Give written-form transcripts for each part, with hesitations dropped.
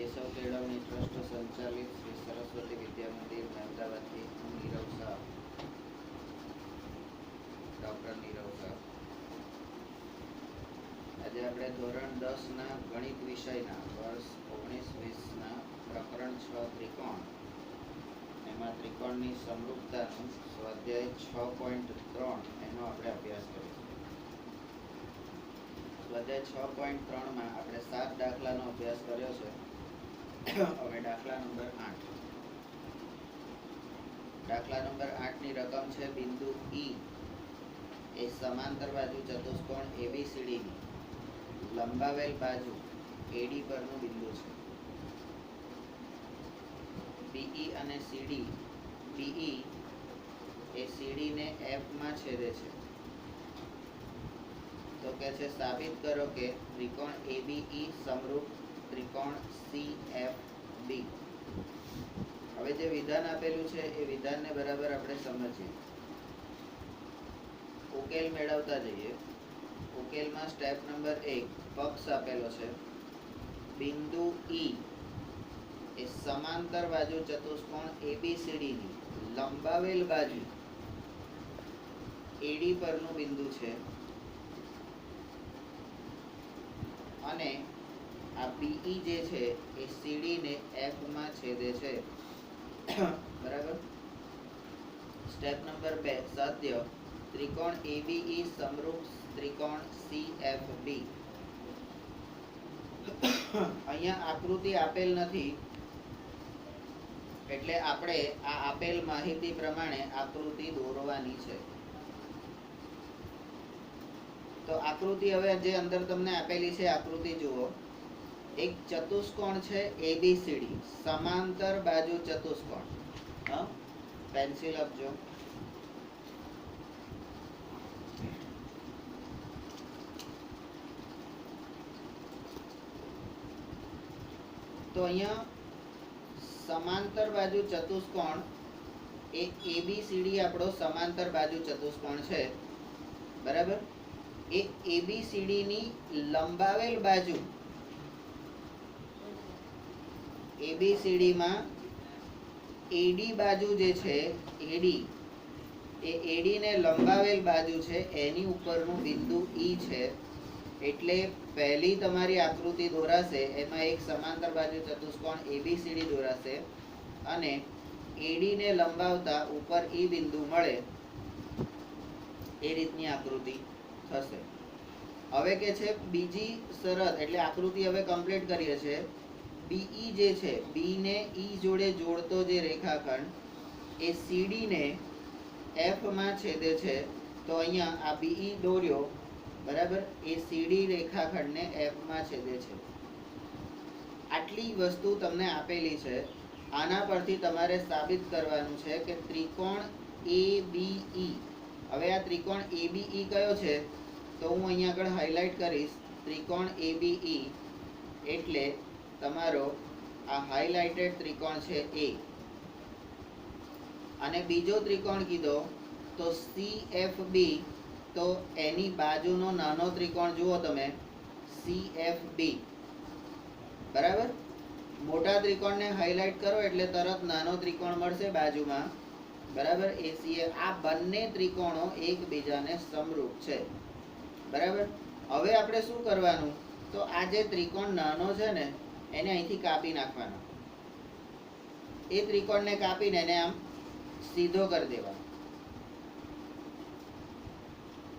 કેશવ કેળવણી ટ્રસ્ટ સંચાલિત શ્રી સરસ્વતી વિદ્યા મંદિર અમદાવાદથી હું નીરવ શાહ, ડૉક્ટર નીરવ શાહ. આજે આપણે ધોરણ 10ના ગણિત વિષયના વર્ષ 19-20ના પ્રકરણ 6 ત્રિકોણ, એમાં ત્રિકોણની સમરૂપતાનું સ્વાધ્યાય 6.3 એનો આપણે અભ્યાસ કરીશું. સ્વાધ્યાય 6.3માં આપણે 7 દાખલાનો અભ્યાસ કર્યો છે. હવે દાખલા નંબર 8. દાખલા નંબર 8ની રકમ છે બિંદુ E એ સમાંતર બાજુ ચતુષ્કોણ ABCDની લંબાવેલ બાજુ AD પરનું બિંદુ છે. BE અને CD, BE એ CD ને F માં છેદે છે. તો કે છે સાબિત કરો કે ત્રિકોણ ABE સમરૂપ ત્રિકોણ CFB. હવે જે વિધાન આપેલું છે એ વિધાનને બરાબર આપણે સમજીએ. ઉકેલ મેળવતા જઈએ. ઉકેલમાં સ્ટેપ નંબર 1 પક્ષ આપેલો છે. બિંદુ E એ સમાંતર બાજુ ચતુષ્કોણ ABCDની લંબાવેલ બાજુ AD પરનું બિંદુ છે અને આ BE જે છે એ CD ને F માં છેદે છે. બરાબર. સ્ટેપ નંબર 2 સાધ્ય ત્રિકોણ ABE સમરૂપ ત્રિકોણ CFB. અહીંયા આકૃતિ આપેલ નથી એટલે આપણે આ આપેલ માહિતી પ્રમાણે આકૃતિ દોરવાની છે. તો આકૃતિ હવે જે અંદર તમને આપેલી છે આકૃતિ જુઓ. એક ચતુષ્કોણ છે ABCD, સમાંતર બાજુ ચતુષ્કોણ. પેન્સિલ આપજો. તો અહીંયા સમાંતર બાજુ ચતુષ્કોણ એ ABCD આપણો સમાંતર બાજુ ચતુષ્કોણ છે. બરાબર. એ ABCD ની લંબાવેલ બાજુ ABCD માં AD બાજુ જે છે AD એ AD ને લંબાવેલ બાજુ છે એની ઉપરનું બિંદુ E છે. એટલે પહેલી તમારી આકૃતિ દોરાશે એમાં એક સમાંતર બાજુ ચતુષ્કોણ ABCD દોરાશે અને AD ને લંબાવતા ઉપર E બિંદુ મળે એ રીતની આકૃતિ થશે. હવે કે છે બીજી શરત, એટલે આકૃતિ હવે કમ્પ્લીટ કરીએ છીએ. BE જે છે B ને E જોડે જોડતો જે રેખાખંડ એ CD ને F માં છેદે છે. તો અહીંયા આ BE દોર્યો. બરાબર. એ CD રેખાખંડને F માં છેદે છે. આટલી વસ્તુ તમને આપેલી છે. આના પરથી તમારે સાબિત કરવાનું છે કે ત્રિકોણ ABE. હવે આ ત્રિકોણ ABE કયો છે તો હું અહીંયા આગળ હાઇલાઇટ કરીશ. ત્રિકોણ ABE એટલે તમારો આ હાઇલાઇટેડ ત્રિકોણ છે A. અને બીજો ત્રિકોણ કીધો તો CFB. તો એની બાજુનો નાનો ત્રિકોણ જુઓ તમે, CFB. બરાબર. મોટા ત્રિકોણને હાઇલાઇટ કરો એટલે તરત નાનો ત્રિકોણ મળશે બાજુમાં. બરાબર. આ બંને ત્રિકોણો એકબીજાને સમરૂપ છે. બરાબર. હવે આપણે શું કરવાનું, તો આ જે ત્રિકોણ નાનો છે ને એને અહીંથી કાપી નાખવાનો. એ ત્રિકોણને કાપીને એને આમ સીધો કરી દેવાનો.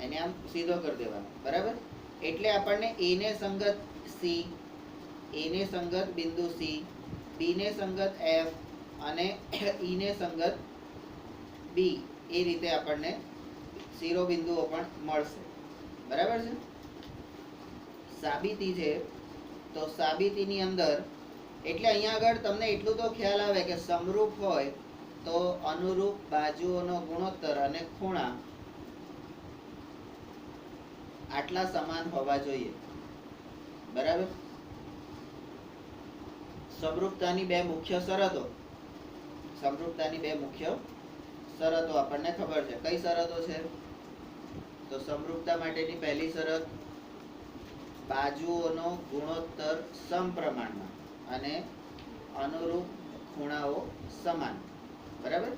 એને આમ સીધો કરી દેવાનો. બરાબર. એટલે આપણને A ને સંગત C, A ને સંગત બિંદુ C, B ને સંગત F અને E ને સંગત B એ રીતે આપણને શિરોબિંદુઓ પણ મળશે. બરાબર છે. સાબિતી છે. તો સાબિતીની અંદર એટલે અહીંયા આગળ તમને એટલું તો ખ્યાલ આવે કે સમરૂપ હોય તો અનુરૂપ બાજુઓનો ગુણોત્તર અને ખૂણા આટલા સમાન હોવા જોઈએ. બરાબર. સમરૂપતાની બે મુખ્ય શરતો. સમરૂપતાની બે મુખ્ય શરતો આપણને ખબર છે. કઈ શરતો છે? તો સમરૂપતા માટેની પહેલી શરત, બાજુઓનો ગુણોત્તર સમપ્રમાણમાં અને અનુરૂપ ખૂણાઓ સમાન. બરાબર,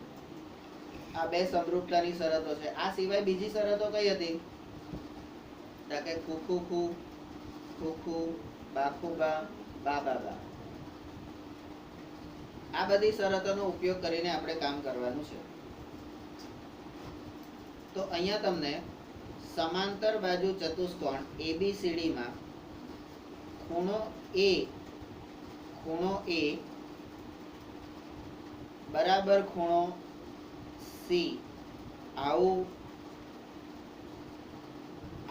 આ બે સમરૂપતાની શરતો છે. આ સિવાય બીજી શરતો કઈ હતી? તો કે ખુખુ ખુ, ખુખુ, બાખુબા, બાબાબા. આ બધી શરતોનો ઉપયોગ કરીને આપણે કામ કરવાનું છે. તો અહીંયા તમને સમાંતર બાજુ ચતુષ્કોણ ABCD માં ખૂણો A બરાબર ખૂણો C આવું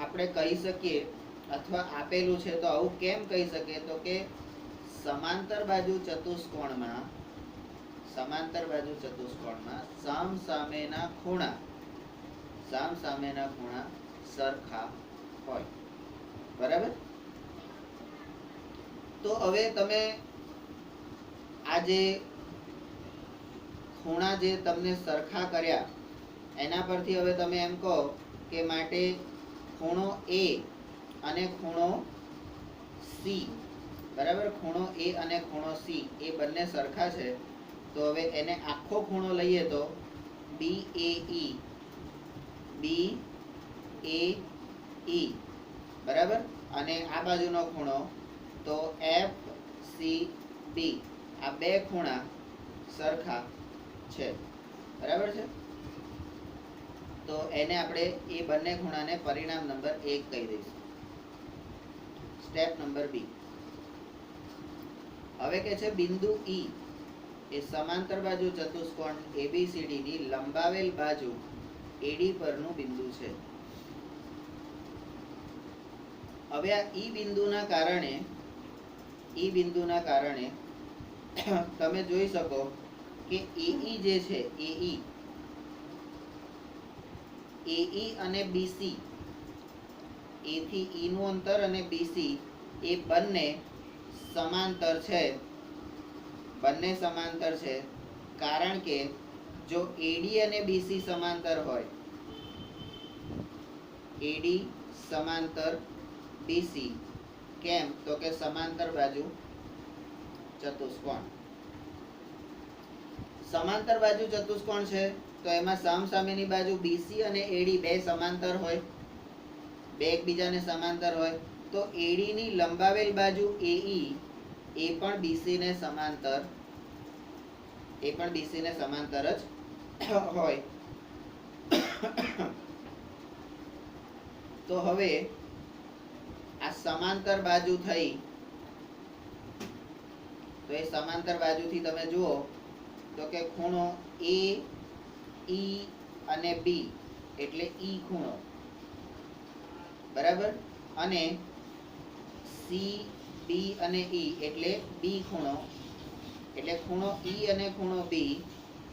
આપણે કહી શકીએ, અથવા આપેલું છે તો આવું કેમ કહી શકીએ? તો કે સમાંતર બાજુ ચતુષ્કોણમાં સામસામેના ખૂણા સરખા હોય. બરાબર. તો હવે તમે આ જે ખૂણા જે તમને સરખા કર્યા એના પરથી હવે તમે એમ કહો કે માટે ખૂણો A અને ખૂણો C, બરાબર, ખૂણો A અને ખૂણો C એ બંને સરખા છે. તો હવે એને આખો ખૂણો લઈએ તો BAE, બરાબર. અને આ બાજુનો ખૂણો તો FCB. આ બે ખૂણા સરખા છે. બરાબર છે. તો એને આપણે એ બંને ખૂણાને પરિણામ નંબર 1 કહી દઈશું. Step number B. હવે કે છે બિંદુ E એ સમાંતર બાજુ ચતુષ્કોણ ABCD ની લંબાવેલ બાજુ AD પરનું બિંદુ છે. હવે આ E બિંદુના કારણે તમે જોઈ શકો કે AE જે છે, AE અને BC, A થી E નું અંતર અને BC એ બંને સમાંતર છે. કારણ કે જો AD અને BC સમાંતર હોય, AD સમાંતર BC, કેમ? તો કે સમાંતર બાજુ ચતુષ્કોણ. સમાંતર બાજુ ચતુષ્કોણ છે તો એમાં સામસામેની બાજુ BC અને AD બે સમાંતર હોય, બે એકબીજાને સમાંતર હોય. તો AD ની લંબાવેલ બાજુ AE એ પણ BC ને સમાંતર જ હોય. તો હવે આ સમાંતર બાજુ થઈ, તો એ સમાંતર બાજુથી તમે જુઓ તો કે ખૂણો A, E અને B એટલે E ખૂણો, બરાબર. અને C, B અને E એટલે B ખૂણો. એટલે ખૂણો E અને ખૂણો B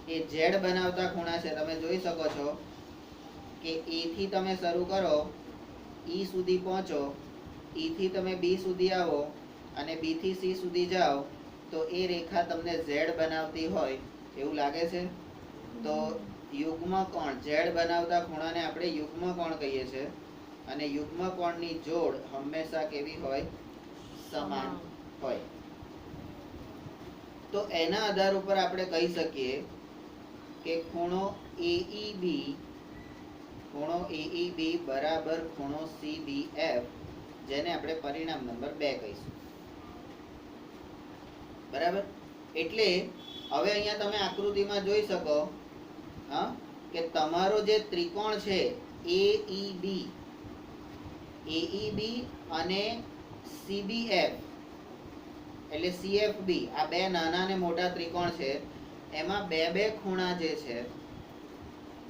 એ Z બનાવતા ખૂણા છે. તમે જોઈ શકો છો કે A થી તમે શરૂ કરો, E સુધી પહોંચો, E થી તમે B સુધી આવો અને B થી C સુધી જાઓ, તો એ રેખા તમને Z બનાવતી હોય એવું લાગે છે. તો યુગ્મ કોણ, Z બનાવતા ખૂણાને આપણે યુગ્મ કોણ કહીએ છીએ. અને યુગ્મ કોણની જોડ હંમેશા કેવી હોય? સમાન હોય. તો એના આધાર ઉપર આપણે કહી શકીએ કે ખૂણો AEB બરાબર ખૂણો CBF, જેને આપણે પરિણામ નંબર 2 કહીશું. બરાબર. એટલે હવે અહીંયા તમે આકૃતિમાં જોઈ શકો કે તમારો જે ત્રિકોણ છે AEB અને CBF એટલે CFB, આ બે નાના અને મોટા ત્રિકોણ છે. એમાં બે ખૂણા જે છે,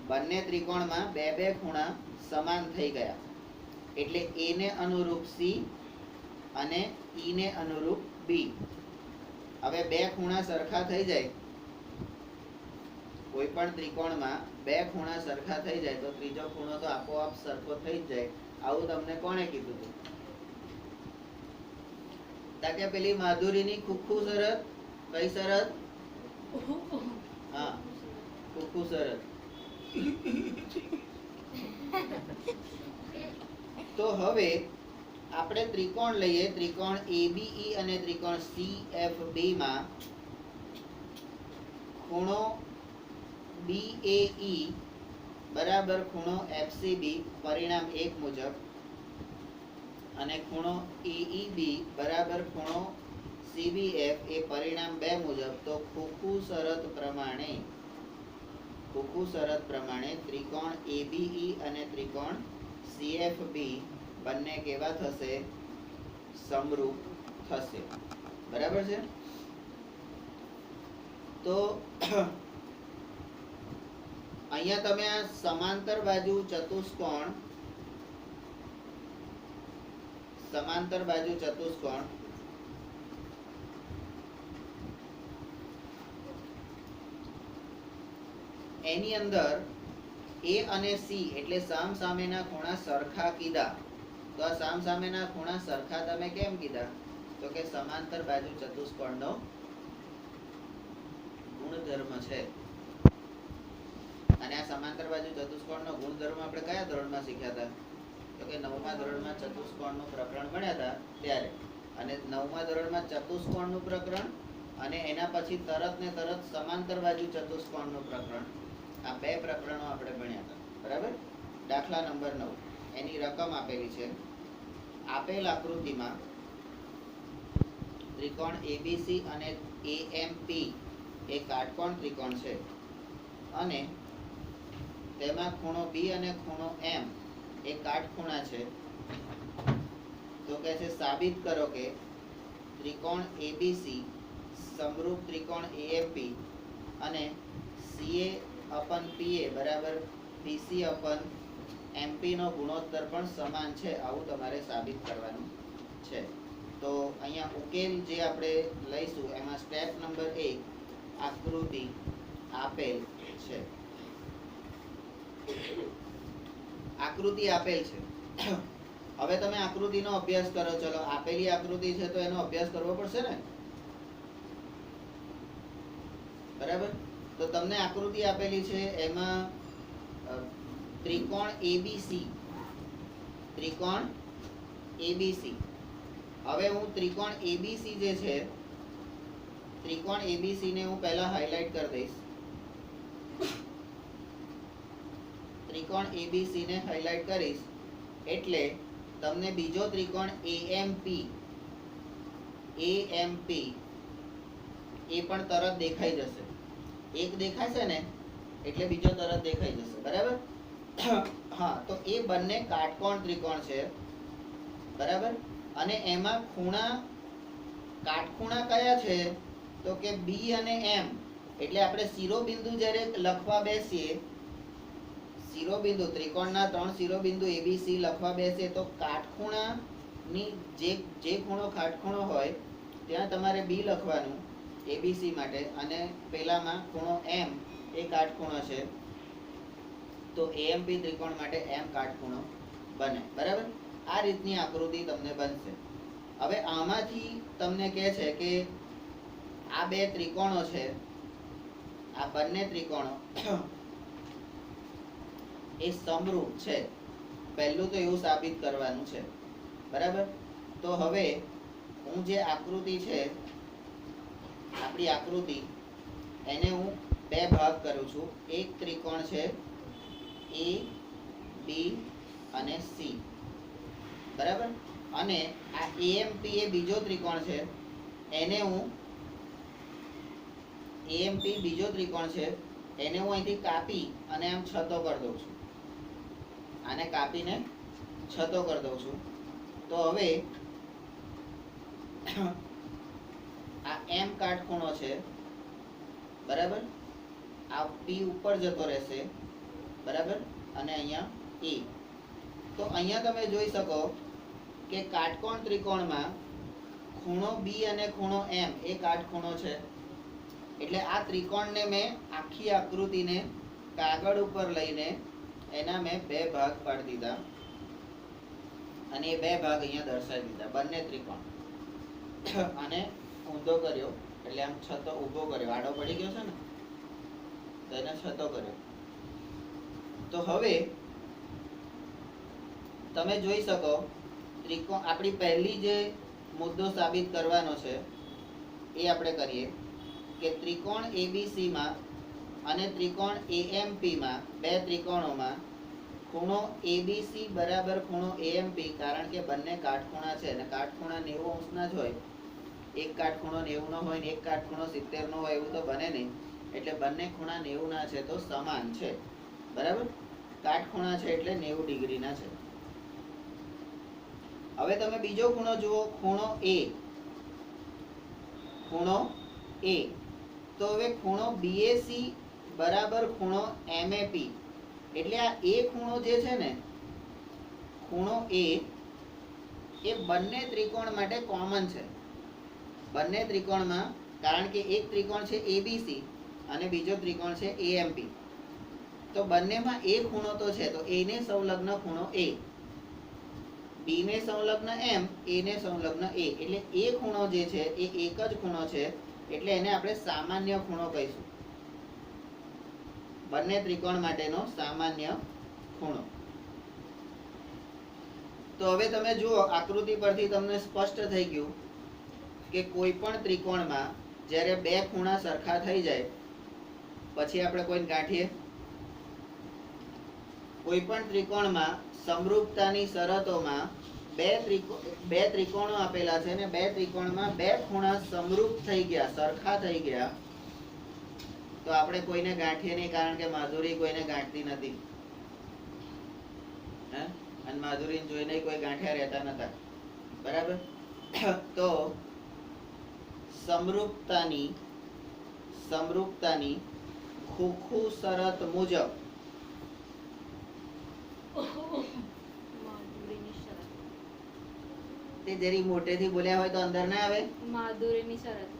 બંને ત્રિકોણમાં બે ખૂણા સમાન થઈ ગયા. એટલે A ને અનુરૂપ C અને E ને અનુરૂપ B. હવે બે ખૂણા સરખા થઈ જાય, કોઈ પણ ત્રિકોણમાં બે ખૂણા સરખા થઈ જાય તો ત્રીજો ખૂણો તો આપોઆપ સરખો થઈ જ જાય. આવું તમને કોણે કીધું હતું? તાકે પેલી માધુરીની ખુખુ શરત. કઈ શરત? હા, ખુખુ શરત. તો હવે આપણે ત્રિકોણ લઈએ, ત્રિકોણ ABE અને ત્રિકોણ CFB માં ખૂણો BAE બરાબર ખૂણો FCB પરિણામ 1 મુજબ અને ખૂણો AEB બરાબર ખૂણો CBF એ પરિણામ 2 મુજબ, તો ખોખુ શરત પ્રમાણે ત્રિકોણ ABE અને ત્રિકોણ CFB બંને કેવા થશે? સમરૂપ થશે. બરાબર છે? તો અહીંયા તમે આ સમાંતર બાજુ ચતુષ્કોણ એની અંદર A અને C એટલે સામસામેના ખૂણા સરખા કીધા. તો આ સામસામેના ખૂણા સરખા તમે કેમ કીધા? તો કે સમાંતર બાજુ ચતુષ્કોણનો ગુણધર્મ છે. અને આ સમાંતર બાજુ ચતુષ્કોણનો ગુણધર્મ આપણે કયા ધોરણમાં શીખ્યા હતા? તો કે 9મા ધોરણમાં ચતુષ્કોણનું પ્રકરણ ભણ્યા હતા ત્યારે. અને 9મા ધોરણમાં ચતુષ્કોણનું પ્રકરણ અને એના પછી તરત સમાંતર બાજુ ચતુષ્કોણનું પ્રકરણ, આ બે પ્રકરણો આપણે ભણ્યા હતા. બરાબર? દાખલા નંબર 9 એની રકમ આપેલી છે. આપેલ આકૃતિમાં ત્રિકોણ ABC અને AMP એ કાટકોણ ત્રિકોણ છે અને તેમાં ખૂણો B અને ખૂણો M એ કાટખૂણા છે. તો કહે છે સાબિત કરો કે ત્રિકોણ ABC સમરૂપ ત્રિકોણ AMP અને CA/PA બરાબર BC/ MP નો ગુણોત્તર પણ સમાન છે. આવું તમારે સાબિત કરવાનું છે. તો અહીંયા ઉકેલ જે આપણે લઈશું એમાં સ્ટેપ નંબર 1 આકૃતિ આપેલ છે. આકૃતિ આપેલ છે. હવે તમે આકૃતિનો અભ્યાસ કરો. ચલો, આપેલી આકૃતિ છે તો એનો અભ્યાસ કરવો પડશે ને? બરાબર? તો તમને આકૃતિ આપેલી છે એમાં ત્રિકોણ ABC. હવે હું ત્રિકોણ ABC જે છે, ત્રિકોણ ABC ને હું પહેલા હાઇલાઇટ કરી દઈશ. ત્રિકોણ ABC ને હાઇલાઇટ કરીશ એટલે તમને બીજો ત્રિકોણ AMP એ પણ તરત દેખાઈ જશે. એક દેખાશે ને એટલે બીજો તરત દેખાઈ જશે. બરાબર? હા, તો એ બંને કાટકોણ ત્રિકોણ છે. બરાબર? અને એમાં કાટખૂણા કયા છે? તો કે B અને M. એટલે આપણે શિરોબિંદુ જ્યારે લખવા બેસીએ, ત્રિકોણના 3 શિરોબિંદુ ABC લખવા બેસીએ તો કાટખૂણાની જે ખૂણો કાટખૂણો હોય ત્યાં તમારે B લખવાનું ABC માટે, અને પેલામાં ખૂણો M એ કાટખૂણો છે તો AMP ત્રિકોણ માટે M કાટખૂણો બને. બરાબર? આ રીતની આકૃતિ તમને બનશે. હવે આમાંથી તમને કહે છે કે આ બે ત્રિકોણો છે, આ બંને ત્રિકોણો એ સમરૂપ છે. પહેલું તો એવું સાબિત કરવાનું છે. બરાબર? તો હવે હું જે આકૃતિ છે, આપણી આકૃતિ, એને હું બે ભાગ કરું છું. એક ત્રિકોણ છે A, B અને C. બરાબર? અને આ AMP એ બીજો ત્રિકોણ છે, એને હું અહીંથી કાપી અને આમ છતો કરી દઉં છું. આને કાપીને છતો કરી દઉં છું. તો હવે આ M કાટખૂણો છે. બરાબર? આ P ઉપર જતો રહેશે. બરાબર? અને અહીંયા A. તો અહીંયા તમે જોઈ શકો કે કાટકોણ ત્રિકોણમાં ખૂણો B અને ખૂણો M એ કાટખૂણો છે. એટલે આ ત્રિકોણને મેં આખી આકૃતિને કાગળ ઉપર લઈને એના મેં બે ભાગ પાડી દીધા અને એ બે ભાગ અહીંયા દર્શાવી દીધા. બંને ત્રિકોણ અને ઊંધો કર્યો એટલે આમ છતો ઊભો કર્યો, આડો પડી ગયો છે ને તો એને છતો કર્યો. તો હવે તમે જોઈ શકો ત્રિકોણ, આપણી પહેલી જે મુદ્દો સાબિત કરવાનો છે એ આપણે કરીએ. કે ત્રિકોણ એબીસી માં અને ત્રિકોણ એએમપી માં, બે ત્રિકોણોમાં ખૂણો એબીસી બરાબર ખૂણો એએમપી, કારણ કે બંને કાટખૂણા છે અને કાટખૂણા 90 અંશના જ હોય. એક કાટખૂણો 90 નો હોય ને એક કાટખૂણો 70 નો હોય એવું તો બને નહીં. એટલે બંને ખૂણા 90 ના છે તો સમાન છે. બરાબર, કાટખૂણા છે એટલે 90 ડિગ્રીના છે. હવે તમે બીજો ખૂણો જુઓ, ખૂણો એ. ખૂણો એ, તો હવે ખૂણો બીએસી બરાબર ખૂણો એમએપી, એટલે આ એ ખૂણો જે છે ને, ખૂણો એ બંને ત્રિકોણ માટે કોમન છે. બંને ત્રિકોણમાં, કારણ કે એક ત્રિકોણ છે એબીસી અને બીજો ત્રિકોણ છે એએમપી, તો બંનેમાં એ ખૂણો તો છે, તો એ ને સંલગ્ન ખૂણો એ, બી ને સંલગ્ન એમ, એ ને સંલગ્ન એ, એટલે એ ખૂણો જે છે એ એક જ ખૂણો છે, એટલે એને આપણે સામાન્ય ખૂણો કહીશું. બંને ત્રિકોણ માટેનો સામાન્ય ખૂણો. તો હવે તમે જુઓ આકૃતિ પરથી તમને સ્પષ્ટ થઈ ગયું કે કોઈ પણ ત્રિકોણમાં જ્યારે બે ખૂણા સરખા થઈ જાય પછી આપણે કોઈને ગાંઠીએ. કોઈ પણ ત્રિકોણમાં સમરૂપતાની શરતોમાં બે ત્રિકોણો આપેલા છે ને બે ત્રિકોણમાં બે ખૂણા સમરૂપ થઈ ગયા, સરખા થઈ ગયા, તો આપણે કોઈને ગાંઠીએ નહીં, કારણ કે માધુરી કોઈને ગાંઠતી નથી. અને માધુરીને જોઈને કોઈ ગાંઠ્યા રહેતા નતા. બરાબર, તો સમરૂપતાની ખોખુ શરત મુજબ તે જરી મોટેથી બોલ્યા હોય તો અંદર ના આવે. માધુરીની શરત.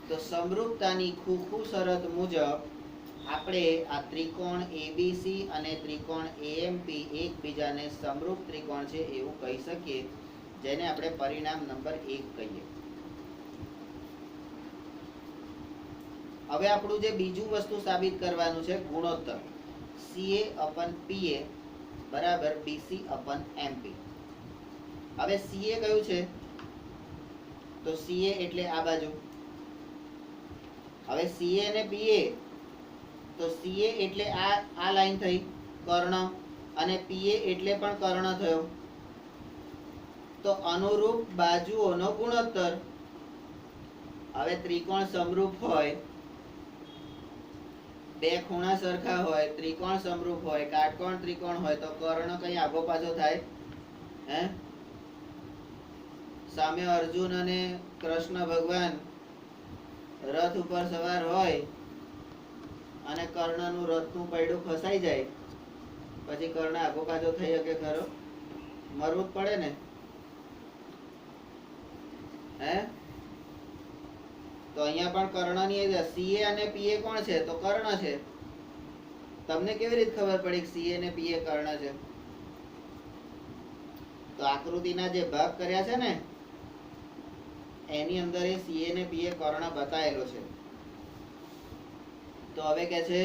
તો સમરૂપતાની ખોખુ શરત મુજબ આપણે આ ત્રિકોણ એબીસી અને ત્રિકોણ એએમપી એકબીજાને સમરૂપ ત્રિકોણ છે એવું કહી શકીએ, જેને આપણે પરિણામ નંબર 1 કહીએ. હવે આપણું જે બીજું વસ્તુ સાબિત કરવાનું છે, ગુણોત્તર CA/PA બરાબર BC/MP. હવે CA કયું છે? તો CA એટલે આ બાજુ. હવે CA અને PA, તો CA એટલે આ લાઈન થઈ કર્ણ, અને PA એટલે પણ કર્ણ થયો. તો અનુરૂપ બાજુઓનો ગુણોત્તર. હવે ત્રિકોણ સમરૂપ હોય, બે ખૂણા સરખા હોય, ત્રિકોણ સમરૂપ હોય, કાટકોણ ત્રિકોણ હોય, તો કર્ણ કઈ આગો પાછો થાય? હે, સામે અર્જુન અને કૃષ્ણ ભગવાન રથ ઉપર સવાર હોય અને કર્ણનું રથનું પૈડું ફસાઈ જાય, પછી કર્ણ આગો પાછો થઈ શકે ખરો? મરવું જ પડે ને. હે, તો અહીંયા પણ કર્ણની CA અને PA કોણ છે? તો કર્ણ છે. તમને કેવી રીતે ખબર પડી કે CA અને PA કર્ણ છે? તો આકૃતિના જે ભાગ કર્યા છે ને એની અંદર એ CA અને PA કર્ણ બતાવેલો છે. તો હવે કે છે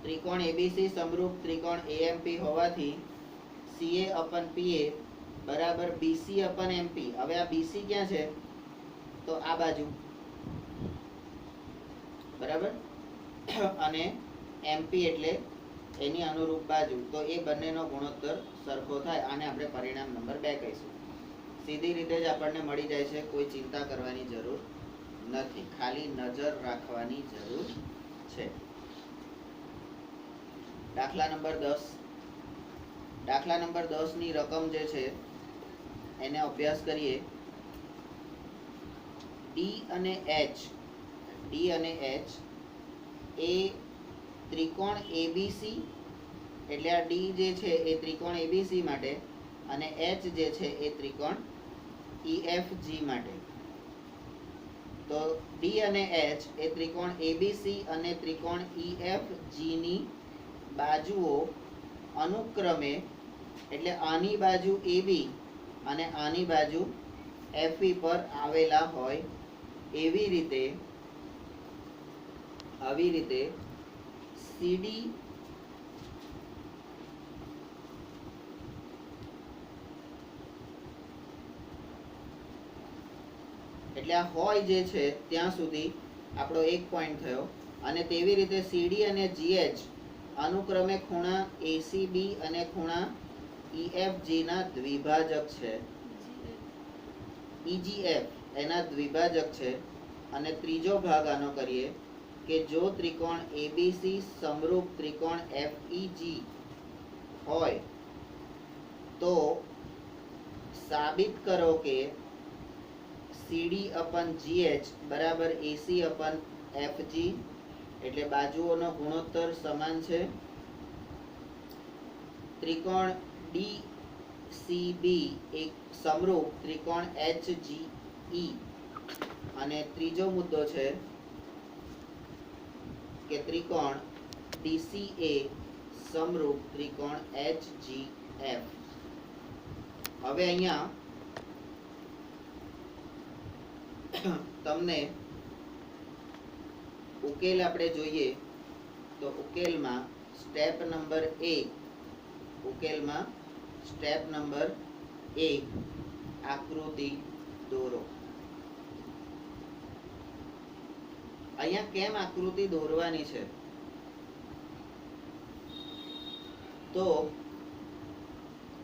ત્રિકોણ એબીસી સમરૂપ ત્રિકોણ એએમપી હોવાથી CA/PA બરાબર BC/MP. હવે આ BC ક્યાં છે? તો આ બાજુ. બરાબર, અને MP એટલે એની અનુરૂપ બાજુ. તો એ બંનેનો ગુણોત્તર સરખો થાય. આને આપણે પરિણામ નંબર 2 કહીશું. સીધી રીતે જ આપણને મળી જાય છે, કોઈ ચિંતા કરવાની જરૂર નથી, ખાલી નજર રાખવાની જરૂર છે. દાખલા નંબર 10. દાખલા નંબર 10 ની રકમ જે છે એને અભ્યાસ કરીએ. D અને H એ ત્રિકોણ ABC, એટલે આ D જે છે એ ત્રિકોણ ABC માટે, અને H જે છે એ ત્રિકોણ EFG માટે. તો D અને H એ ત્રિકોણ ABC અને ત્રિકોણ EFG ની બાજુઓ અનુક્રમે, એટલે આની બાજુ AB અને આની બાજુ FE પર આવેલા હોય આવી રીતે CD એટલે આ હોય જે છે ત્યાં સુધી આપણો એક પોઈન્ટ થયો. અને તેવી રીતે સીડી અને જીએચ અનુક્રમે ખૂણા એસીબી અને ખૂણા ઈએફજી ના દ્વિભાજક છે. ઈજીએફ એના દ્વિભાજક છે. અને ત્રીજો ભાગ આનો કરીએ કે જો ત્રિકોણ એબીસી સમરૂપ ત્રિકોણ એફઈજી હોય તો સાબિત કરો કે સીડી અપન જીએચ બરાબર એસી અપન એફજી, એટલે બાજુઓનો ગુણોત્તર સમાન છે. ત્રિકોણ ડીસીબી એક સમરૂપ ત્રિકોણ એચજીઈ. અને ત્રીજો મુદ્દો છે કે ત્રિકોણ ડીસીએ સમરૂપ ત્રિકોણ એચજીએફ. હવે અહીંયા તમને ઉકેલ આપણે જોઈએ તો ઉકેલમાં સ્ટેપ નંબર 1 આકૃતિ દોરો. અહીંયા કેમ આકૃતિ દોરવાની છે તો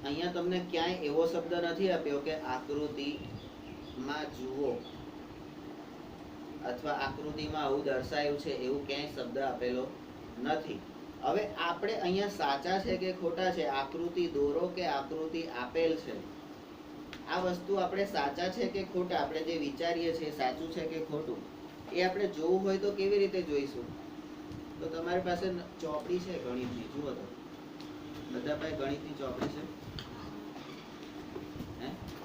અહીંયા તમને ક્યાંય એવો શબ્દ નથી આપ્યો કે આકૃતિમાં જુઓ અથવા આકૃતિમાં આવું દર્શાયું છે એવું ક્યાંય શબ્દ આપેલો નથી. હવે આપણે અહીંયા સાચા છે કે ખોટા છે, આકૃતિ દોરો કે આકૃતિ આપેલ છે, આ વસ્તુ આપણે સાચા છે કે ખોટા, આપણે જે વિચારીએ છીએ સાચું છે કે ખોટું, એ આપણે જોવું હોય તો કેવી રીતે જોઈશું? તો તમારી પાસે ચોપડી છે ગણિતની, જુઓ તો બધા પાસે ગણિતની ચોપડી છે.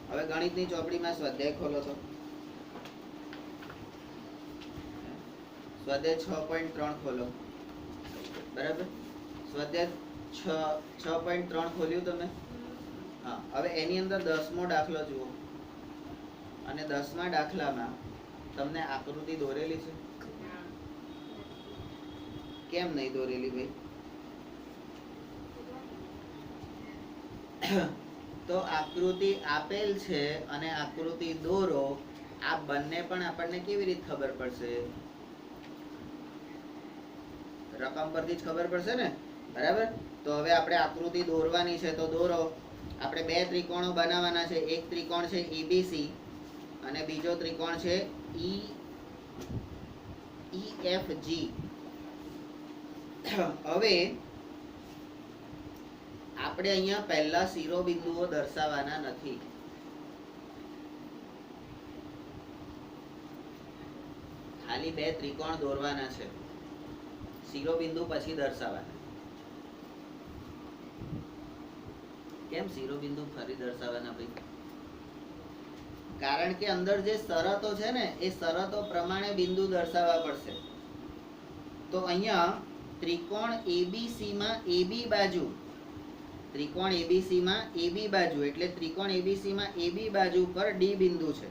હવે ગણિતની ચોપડીમાં સ્વાધ્યાય ખોલો છો, સ્વાધ્યાય 6.3 ખોલો. બરાબર, સ્વાધ્યાય 6.3 ખોલ્યું તમે? હા. હવે એની અંદર 10મો દાખલો જુઓ અને 10મા દાખલામાં તમને આકૃતિ દોરેલી છે? કેમ નહીં દોરેલી ભાઈ? તો આકૃતિ આપેલ છે અને આકૃતિ દોરો, આ બંને પણ આપણને કેવી રીતે ખબર પડશે? રકમ પરથી જ ખબર પડશે ને, બરાબર? તો હવે આપણે આકૃતિ દોરવાની છે તો દોરો. આપણે બે ત્રિકોણો બનાવવાના છે. એક ત્રિકોણ છે એબીસી અને બીજો ત્રિકોણ છે ઈએફજી. હવે આપણે અહીંયા પહેલા શિરોબિંદુઓ દર્શાવવાના નથી. ખાલી બે ત્રિકોણ દોરવાના છે, શિરોબિંદુ પછી દર્શાવવાના. કેમ શિરોબિંદુ ફરી દર્શાવવાના ભાઈ? કારણ કે અંદર જે શરતો છે ને એ શરતો પ્રમાણે બિંદુ દર્શાવવા પડશે. તો અહીંયા ત્રિકોણ એબીસી માં એબી બાજુ, ત્રિકોણ એબીસી માં એબી બાજુ એટલે ત્રિકોણ એબીસી માં એબી બાજુ પર ડી બિંદુ છે.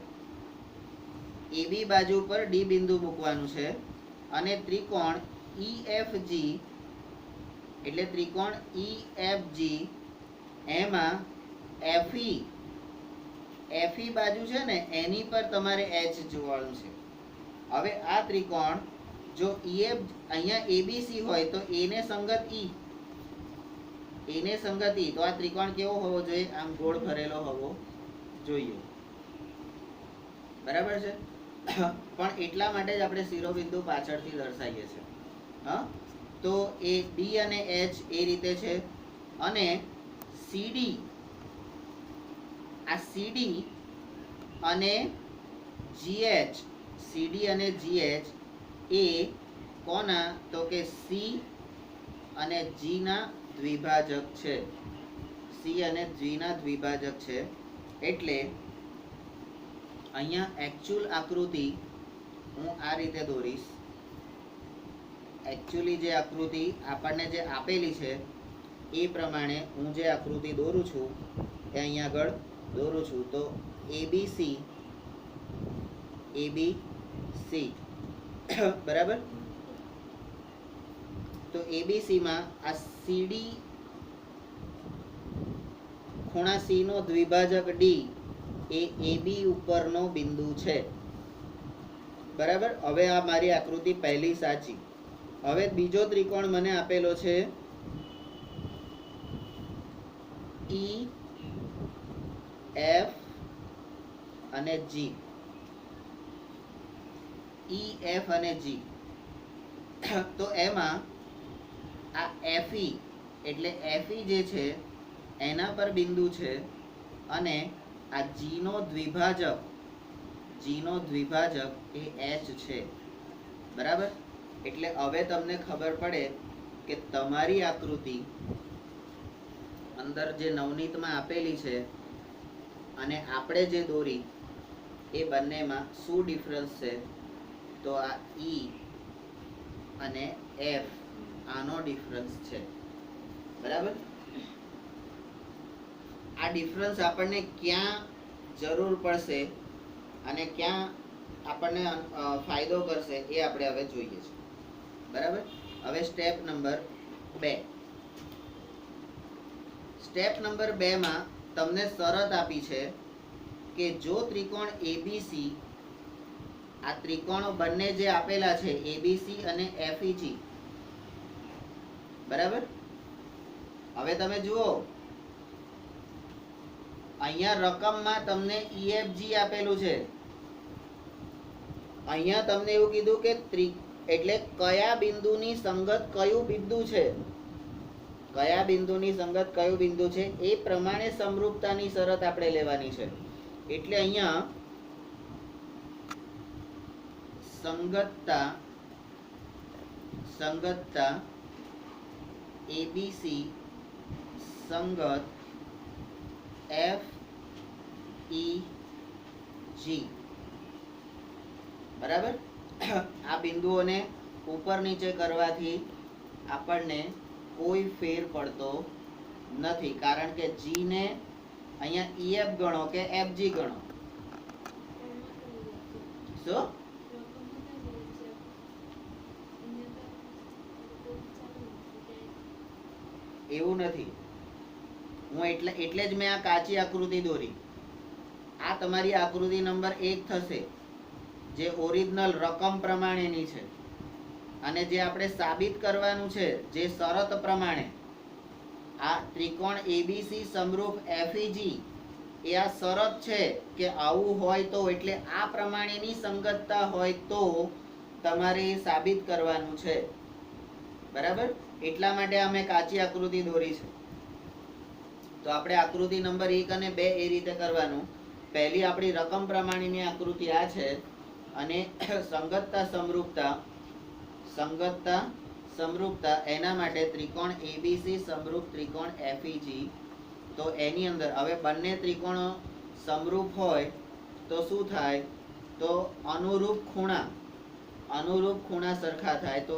એબી બાજુ પર ડી બિંદુ મૂકવાનું છે. અને ત્રિકોણ ઈએફજી એટલે ત્રિકોણ ઈએફજી એમાં એફઈ બાજુ છે ને એની પર તમારે એચ જોવાનું છે. હવે આ ત્રિકોણ જો ઈએફ અહીંયા એબીસી હોય તો એને સંગત એને સંગત ઈ, તો આ ત્રિકોણ કેવો હોવો જોઈએ? આમ ગોળ ભરેલો હોવો જોઈએ. બરાબર છે? પણ એટલા માટે જ આપણે શિરોબિંદુ પાછળથી દર્શાવીએ છીએ. હા, તો એ ડી અને એચ એ રીતે છે. અને સીડી, આ સીડી અને જીએચ, સીડી અને જીએચ એ કોના? તો કે સી અને જી ના દ્વિભાજક છે. સી અને જી ના દ્વિભાજક છે. એટલે અહીંયા એકચ્યુઅલ આકૃતિ હું આ રીતે દોરીશ. એકચ્યુઅલી જે આકૃતિ આપણને જે આપેલી છે એ પ્રમાણે હું જે આકૃતિ દોરું છું એ અહીંયા આગળ દોરું છું. તો એબીસી બરાબર. તો એબીસી માં આ સીડી ખૂણા સી નો દ્વિભાજક ડી એ એબી ઉપરનો બિંદુ છે. બરાબર. હવે આ મારી આકૃતિ પહેલી સાચી. હવે બીજો ત્રિકોણ મને આપેલો છે ઈ એફ અને જી. ઈ એફ અને જી. તો એમાં આ એફઈ એટલે એફઈ જે છે એના પર બિંદુ છે અને આ જીનો દ્વિભાજક એ એચ છે. બરાબર. એટલે હવે તમને ખબર પડે કે તમારી આકૃતિ અંદર જે નવનીતમાં આપેલી છે અને આપણે જે દોરી એ બંનેમાં શું ડિફરન્સ છે. તો આ ઈ અને એફ આનો ડિફરન્સ છે. બરાબર. આ ડિફરન્સ આપણને ક્યાં જરૂર પડશે અને ક્યાં આપણને ફાયદો કરશે એ આપણે હવે જોઈએ છે. બરાબર. હવે સ્ટેપ નંબર 2. સ્ટેપ નંબર 2 માં તમને શરત આપી છે કે જો ત્રિકોણ એબીસી, આ ત્રિકોણો બંને જે આપેલા છે એબીસી અને એફઈજી. બરાબર. હવે તમે જુઓ અહીંયા રકમમાં તમને ઈએફજી આપેલું છે. અહીંયા તમને એવું કીધું કે એટલે કયા બિંદુની સંગત કયું બિંદુ છે, કયા બિંદુની સંગત કયું બિંદુ છે એ પ્રમાણે સમરૂપતાની શરત આપણે લેવાની છે. એટલે અહીંયા સંગતતા એબીસી સંગત એફ ઈ જી. બરાબર. આ બિંદુઓને ઉપર નીચે કરવાથી આપણને કોઈ ફેર પડતો નથી, કારણ કે જી ને અહીંયા ઈએફ ગણો કે એફજી ગણો. શું? એવું નથી. હું એટલે જ મેં આ કાચી આકૃતિ દોરી. આ તમારી આકૃતિ નંબર 1 થશે, જે ઓરિજિનલ રકમ પ્રમાણેની છે. અને જે આપણે સાબિત કરવાનું છે જે શરત પ્રમાણે, આ ત્રિકોણ એબીસી સમરૂપ એફઈજી એ આ શરત છે કે આવું હોય તો, એટલે આ પ્રમાણેની સંગતતા હોય તો તમારે સાબિત કરવાનું છે. બરાબર. એટલા માટે અમે કાચી આકૃતિ દોરી છે. તો આપણે આકૃતિ નંબર 1 અને 2 એ રીતે કરવાનું. પહેલી આપણી રકમ પ્રમાણેની આકૃતિ આ છે અને સંગતતા સમરૂપતા એના માટે ત્રિકોણ એબીસી સમરૂપ ત્રિકોણ એફઈજી. તો એની અંદર હવે બંને ત્રિકોણો સમરૂપ હોય તો શું થાય, તો અનુરૂપ ખૂણા સરખા થાય. તો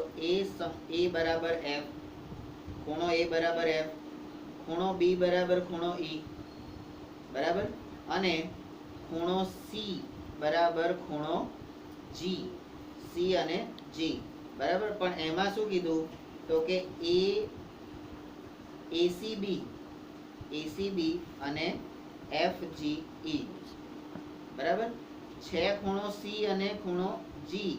એ બરાબર એફ, ખૂણો એ બરાબર એફ, ખૂણો બી બરાબર ખૂણો ઈ. બરાબર. અને ખૂણો સી બરાબર ખૂણો જી. સી અને જી. બરાબર. પણ એમાં શું કીધું, તો કે એસીબી અને એફજીઈ. બરાબર. છે ખૂણો સી અને ખૂણો જી,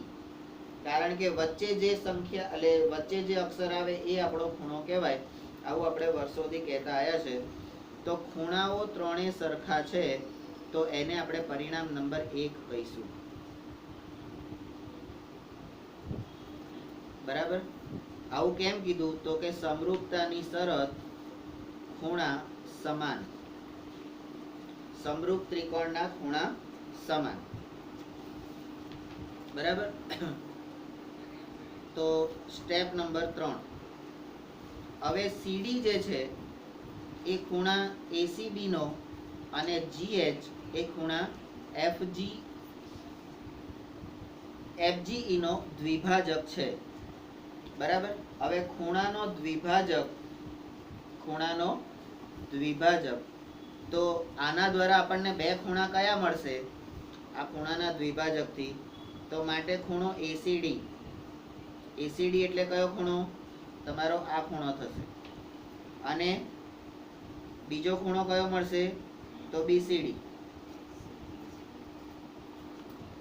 કારણ કે વચ્ચે જે સંખ્યા એટલે વચ્ચે જે અક્ષર આવે એ આપણો ખૂણો કહેવાય. આવું આપણે વર્ષોથી કહેતા આવ્યા છે. તો ખૂણાઓ ત્રણે સરખા છે તો એને આપણે પરિણામ નંબર 1 કહીશું. બરાબર. આવું કેમ કીધું, તો કે સમરૂપતાની શરત ખૂણા સમાન, સમરૂપ ત્રિકોણના ખૂણા સમાન. બરાબર. તો સ્ટેપ નંબર 3. હવે સીડી જે છે એ ખૂણા એસીબી નો અને જીએચ એ ખૂણા એફજીઈ નો દ્વિભાજક છે. બરાબર. હવે ખૂણાનો દ્વિભાજક તો આના દ્વારા આપણને બે ખૂણા કયા મળશે, આ ખૂણાના દ્વિભાજકથી. તો માટે ખૂણો એસીડી એટલે કયો ખૂણો, તમારો આ ખૂણો થશે. અને બીજો ખૂણો કયો મળશે, તો બીસીડી.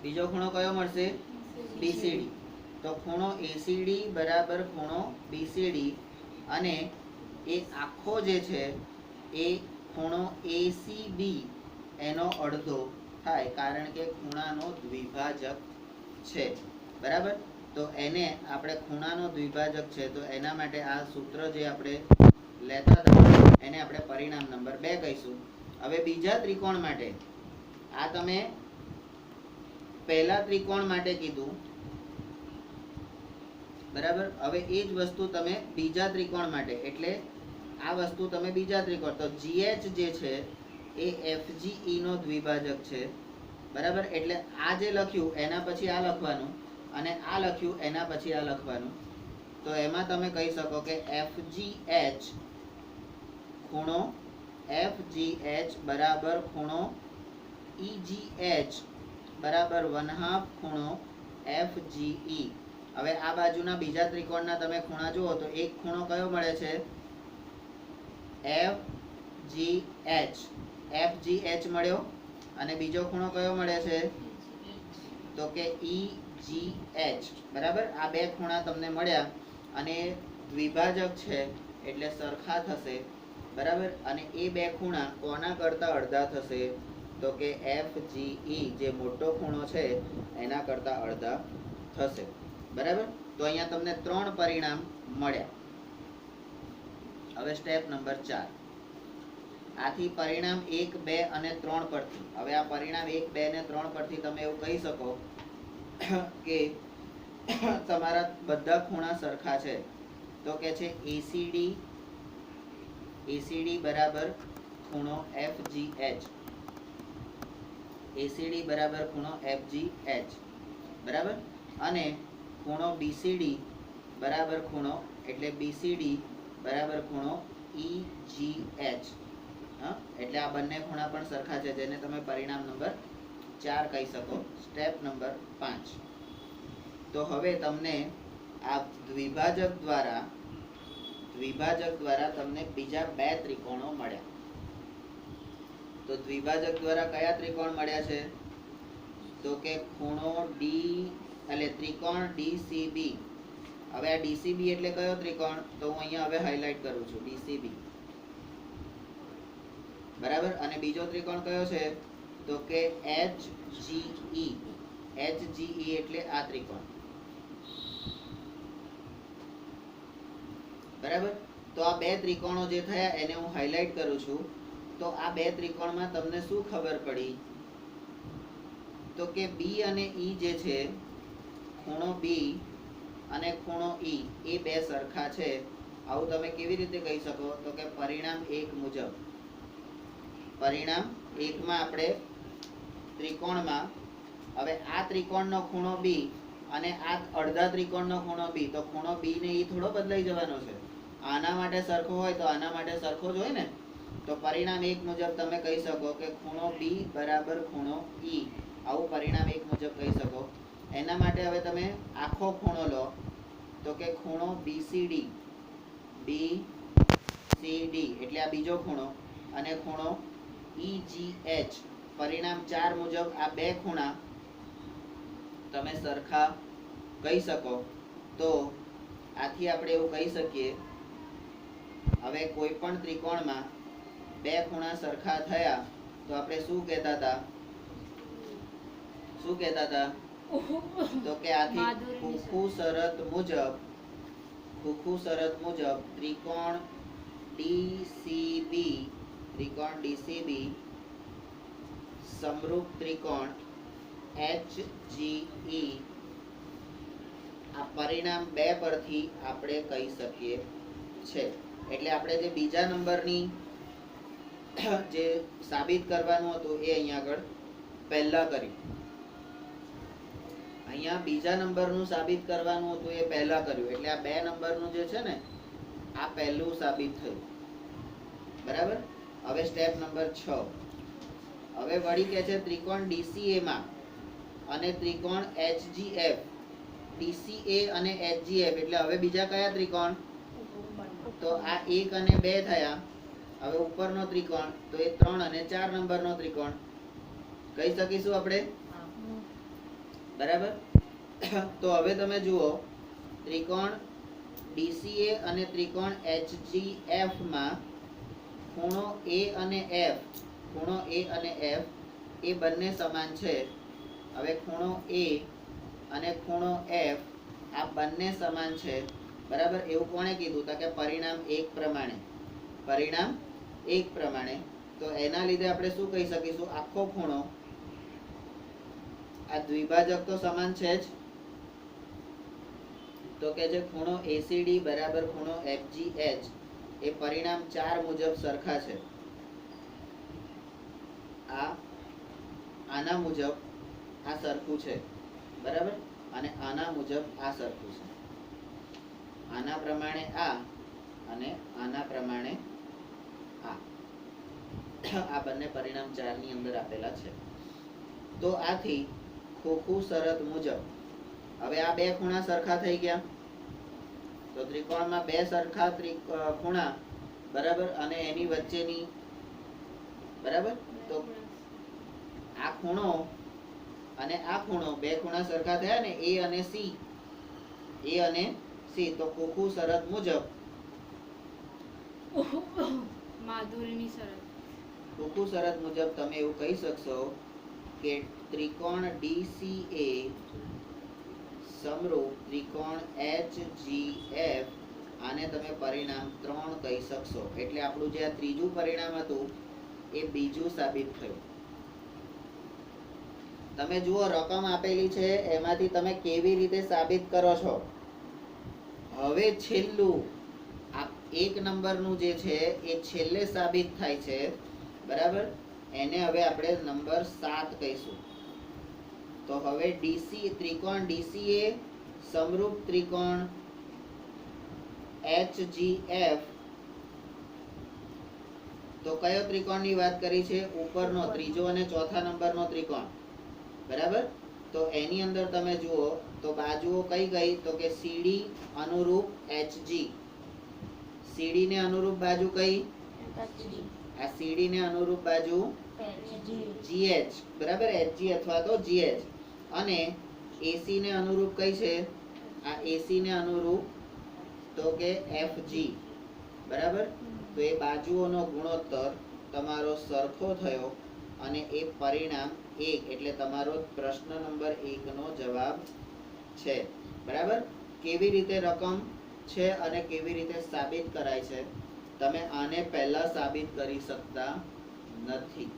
બીજો ખૂણો કયો મળશે, BCD. તો ખૂણો ACD બરાબર ખૂણો BCD અને એ આખો જે છે એ ખૂણો ACB એનો અડધો થાય, કારણ કે ખૂણાનો દ્વિભાજક છે. બરાબર. તો એને આપણે ખૂણાનો દ્વિભાજક છે તો એના માટે આ સૂત્ર જે આપણે લેતા હતા એને આપણે પરિણામ નંબર 2 કહીશું. હવે બીજા ત્રિકોણ માટે, આ તમે પહેલા ત્રિકોણ માટે કીધું, બરાબર. હવે એ જ વસ્તુ તમે બીજા ત્રિકોણ માટે, એટલે આ વસ્તુ તમે બીજા ત્રિકોણ, તો GH જે છે એ FGE નો દ્વિભાજક છે. બરાબર. એટલે આ જે લખ્યું એના પછી આ લખવાનું અને આ લખ્યું એના પછી આ લખવાનું. તો એમાં તમે કહી શકો કે FGH ખૂણો FGH બરાબર ખૂણો EGH બરાબર 1/2 ખૂણો FGE. હવે આ બાજુના બીજા ત્રિકોણના તમે ખૂણા જુઓ તો એક ખૂણો કયો મળે છે? FGH મળ્યો અને બીજો ખૂણો કયો મળે છે? તો કે EGH. બરાબર. આ બે ખૂણા તમને મળ્યા અને દ્વિભાજક છે એટલે સરખા થશે. બરાબર. અને એ બે ખૂણા કોના કરતા અડધા થશે? તો કે FGE જે મોટો ખૂણો છે એના કરતા અડધા થશે. બરાબર. તો અહીંયા તમને 3 પરિણામ મળ્યા. હવે સ્ટેપ નંબર 4. આથી પરિણામ 1, 2 અને 3 પરથી, હવે આ પરિણામ 1, 2 અને 3 પરથી તમે એવું કહી શકો કે તમારા બધા ખૂણા સરખા છે. તો કે છે ACD બરાબર ખૂણો FGH. ACD બરાબર ખૂણો FGH. બરાબર. અને ખૂણો BCD બરાબર ખૂણો, એટલે BCD બરાબર ખૂણો EGH. એટલે આ બંને ખૂણા પણ સરખા છે, જેને તમે પરિણામ નંબર 4 કહી શકો. Step number 5. તો હવે તમને આ દ્વિભાજક દ્વારા તમને બીજા 2 ત્રિકોણો મળ્યા. તો દ્વિભાજક દ્વારા કયા ત્રિકોણ મળ્યા છે? તો કે ખૂણો D એટલે ત્રિકોણ DCB. હવે આ DCB એટલે કયો ત્રિકોણ? તો હું અહીંયા હવે હાઇલાઇટ કરું છું, DCB. બરાબર. અને બીજો ત્રિકોણ કયો છે? તો કે HGE. HGE એટલે આ ત્રિકોણ. બરાબર. તો આ 2 ત્રિકોણો જે થયા એને હું હાઇલાઇટ કરું છું. તો આ 2 ત્રિકોણમાં તમને શું ખબર પડી? તો કે B અને E જે છે, ખૂણો B અને ખૂણો E એ 2 સરખા છે. આવું તમે કેવી રીતે કહી શકો? તો કે પરિણામ 1 મુજબ. પરિણામ 1 માં આપણે ત્રિકોણમાં, હવે આ ત્રિકોણનો ખૂણો B અને આ અડધા ત્રિકોણનો ખૂણો B, તો ખૂણો B ને E થોડો બદલાઈ જવાનો છે. આના માટે સરખો હોય તો આના માટે સરખો જ હોય ને. તો પરિણામ 1 મુજબ તમે કહી શકો કે ખૂણો B બરાબર ખૂણો E. આવું પરિણામ 1 મુજબ કહી શકો. એના માટે હવે તમે આખો ખૂણો લો તો કે ખૂણો BCD એટલે આ બીજો ખૂણો, અને ખૂણો EGH. પરિણામ 4 મુજબ આ 2 ખૂણા તમે સરખા કહી શકો. તો આથી આપણે એવું કહી શકીએ, હવે કોઈ પણ ત્રિકોણમાં 2 ખૂણા સરખા થયા તો આપણે શું કહેતા હતા? તો કે આથી ખોખું શરત મુજબ ત્રિકોણ DCB સમરૂપ ત્રિકોણ HGE આ પરિણામ 2 પરથી આપણે કહી શકીએ છે. એટલે આપણે જે બીજા નંબરની જે સાબિત કરવાનું હતું એ અહીંયા આગળ પહેલા કર્યું. અહીંયા બીજા નંબરનું સાબિત કરવાનું હતું એ પહેલા કર્યું. એટલે આ 2 નંબરનું જે છે ને આ પહેલું સાબિત થયું. બરાબર. હવે સ્ટેપ નંબર 6. હવે વળી કે છે ત્રિકોણ DCA માં અને ત્રિકોણ HGF. DCA અને HGF એટલે હવે બીજા કયા ત્રિકોણ? તો આ 1 અને 2 થયા. હવે ઉપરનો ત્રિકોણ તો એ 3 અને 4 નંબરનો ત્રિકોણ કહી શકીશું આપણે. બરાબર. તો હવે તમે જુઓ ત્રિકોણ DCA અને ત્રિકોણ HGF માં ખૂણો A અને F એ બંને સમાન છે. હવે ખૂણો A અને ખૂણો F આ બંને સમાન છે, બરાબર. એવું કોણે કીધું? તો કે પરિણામ એક પ્રમાણે. તો એના લીધે આપણે શું કહી શકીશું? આખો ખૂણો, આ દ્વિભાજક તો સમાન છે જ, તો કે જે ખૂણો ACD બરાબર ખૂણો FGH એ પરિણામ 4 મુજબ સરખા છે. આના મુજબ આ સરખું છે, બરાબર, અને આના મુજબ આ સરખું છે. આના પ્રમાણે આ અને આના પ્રમાણે આ બંને પરિણામ 4 ની અંદર આપેલા છે. તો આથી ખોખું શરત મુજબ હવે આ બે ખૂણા સરખા થઈ ગયા. તો ત્રિકોણમાં બે સરખા ખૂણા, બરાબર, અને એની વચ્ચેની, બરાબર, તો આ ખૂણો અને આ ખૂણો, બે ખૂણા સરખા થયા ને, A અને C. તો ખોખું શરત મુજબ ખોખું શરત મુજબ તમે એવું કહી શકશો કે ત્રિકોણ DCA સમરૂપ ત્રિકોણ HGF આને તમે પરિણામ 3 કહી શકશો. એટલે આપણું જે આ ત્રીજું પરિણામ હતું એ બીજું સાબિત થયું. તમે જુઓ રકમ આપેલી છે એમાંથી તમે કેવી રીતે સાબિત કરો છો. હવે છેલ્લું આ 1 નંબરનું જે છે એ છેલ્લે સાબિત થાય છે, બરાબર. એને હવે આપણે નંબર 7 કહીશું. તો હવે ત્રિકોણ DCA સમરૂપ ત્રિકોણ HGF, તો કયો ત્રિકોણની વાત કરી છે? ઉપરનો ત્રીજો અને ચોથા નંબરનો ત્રિકોણ, બરાબર. તો એની અંદર તમે જુઓ તો બાજુઓ કઈ કઈ? તો કે CD અનુરૂપ HG. CD ને અનુરૂપ બાજુ કઈ? આ CD ને અનુરૂપ બાજુ GH, બરાબર, HG અથવા તો GH. અને AC ને અનુરૂપ કઈ છે? આ AC ને અનુરૂપ તો કે FG, બરાબર. તો એ બાજુઓનો ગુણોત્તર તમારો સરખો થયો અને એ પરિણામ 1 એટલે તમારો પ્રશ્ન નંબર 1 નો જવાબ છે, બરાબર. કેવી રીતે રકમ છે અને કેવી રીતે સાબિત કરાય છે તમે આને પહેલા સાબિત કરી શકતા નથી.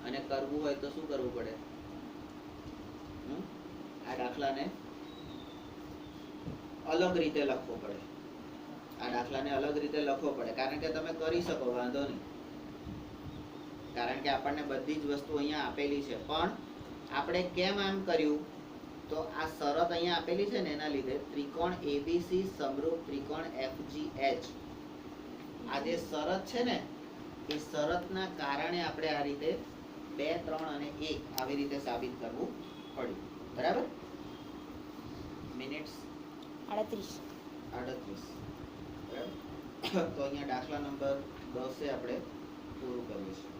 અને કરવું હોય તો શું કરવું પડે? આ દાખલાને અલગ રીતે લખવો પડે. કારણ કે તમે કરી શકો, વાંધો નહીં, કારણ કે આપણને બધી જ વસ્તુ અહીંયા આપેલી છે. પણ આપણે કેમ આમ કર્યું? તો આ શરત અહીંયા આપેલી છે ને એના લીધે ત્રિકોણ ABC સમરૂપ ત્રિકોણ FGH, આ જે શરત છે ને એ શરતના કારણે આપણે આ રીતે 2, 3 અને 1 આવી રીતે સાબિત કરવું પડ્યું, બરાબર. મિનિટ્સ 38, બરાબર. તો અહીંયા દાખલા નંબર 10 આપણે પૂરું કરીશું.